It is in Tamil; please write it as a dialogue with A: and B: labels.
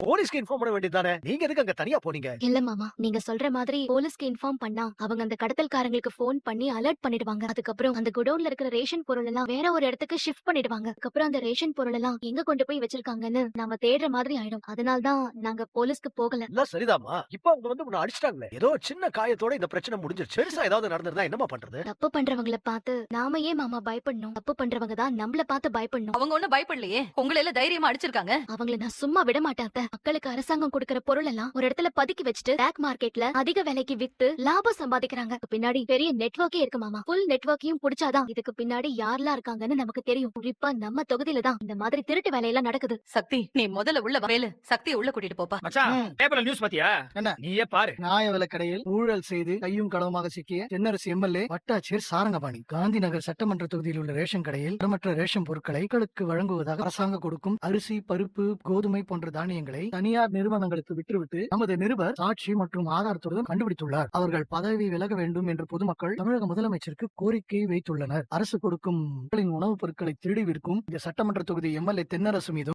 A: போலீஸ்க்கு இன்ஃபார்ம் பண்ண வேண்டியதானே? நீங்க எதுக்கு அங்க தனியா போனீங்க?
B: இல்ல மாமா, நீங்க சொல்ற மாதிரி போலீஸ்க்கு இன்ஃபார்ம் பண்ணா அவங்க அந்த கடத்தல்காரங்களுக்கு ஃபோன் பண்ணி அலர்ட் பண்ணிடுவாங்க. அதுக்கப்புறம் அந்த குடோன்ல இருக்கிற ரேஷன் பொருள் எல்லாம் வேற ஒரு இடத்துக்கு ஷிஃப்ட் பண்ணிடுவாங்க. அதுக்கப்புறம் அந்த ரேஷன் பொருள் எல்லாம் எங்க கொண்டு போய் வச்சிருக்காங்கன்னு நாம தேடுற மாதிரி ஆயிடும். அதனால தான் நாங்க போலீஸ்க்கு போகல.
A: எல்லாம் சரிதாம்மா. இப்ப அவங்க வந்து உன்ன அடிச்சிட்டாங்களே. ஏதோ சின்ன காயத்தோட இந்த பிரச்சனை முடிஞ்சிருச்சு. பெருசா ஏதாவது நடந்திருந்தா என்னம்மா பண்றது?
B: தப்பு பண்றவங்கள பார்த்து நாம ஏன் மாமா பயப்படணும்? தப்பு பண்றவங்க தான் நம்மள பார்த்து பயப்படணும்.
C: அவங்க ஒண்ணும் பயப்படலையே, உங்களை எல்லாம் தைரியமா அடிச்சிருக்காங்க.
B: அவங்கள நான் சும்மா விட மாட்டேன் அத்தை. மக்களுக்கு அரசாங்கம் கொடுக்கிற பொருள் எல்லாம் ஒரு இடத்துல பதுக்கி வச்சுட்டு பிளாக் மார்க்கெட்ல அதிக விலைக்கு வித்து லாபம் சம்பாதிக்கிறாங்க. இதுக்கு பின்னாடி பெரிய நெட்வொர்க்கே இருக்கு மாமா. ஃபுல் நெட்வொர்க்கையும் புடிச்சாதான் இதுக்கு பின்னாடி யாரெல்லாம் இருக்காங்கன்னு நமக்கு தெரியும். குறிப்பா நம்ம தொகுதியில தான் இந்த மாதிரி திருட்டு வேலையெல்லாம் நடக்குது.
C: சக்தி, நீ முதல்ல உள்ள வேலு, சக்தியை உள்ள கூட்டிட்டு போப்பா.
D: மச்சான், பேப்பர்ல நியூஸ் பாத்தியா?
E: என்ன?
D: நீயே பாரு.
E: நியாய விலைக்கடையில் ஊழல் செய்து கையும் களவுமாக சிக்கிய தென்னரசு எம்எல்ஏ வட்டாட்சியர் சாரங்கபாணி காந்தி நகர் சட்டமன்ற தொகுதியில் உள்ள ரேஷன் கடையில் தரமற்ற ரேஷன் பொருட்களை மக்களுக்கு வழங்குவதாக அரசாங்கம் கொடுக்கும் அரிசி, பருப்பு, கோதுமை போன்ற தானியங்களை தனியார் நிறுவனங்களுக்கு விற்றுவிட்டு நமது நிருபர் சாட்சி மற்றும் ஆதாரத்துடன் கண்டுபிடித்துள்ளார். அவர்கள் பதவி விலக வேண்டும் என்று பொதுமக்கள் தமிழக முதலமைச்சருக்கு கோரிக்கை வைத்துள்ளனர். அரசு கொடுக்கும் உணவுப் பொருட்களை திருடி விற்கும் இந்த சட்டமன்ற தொகுதி எம்எல்ஏ தென்னரசு மீதும்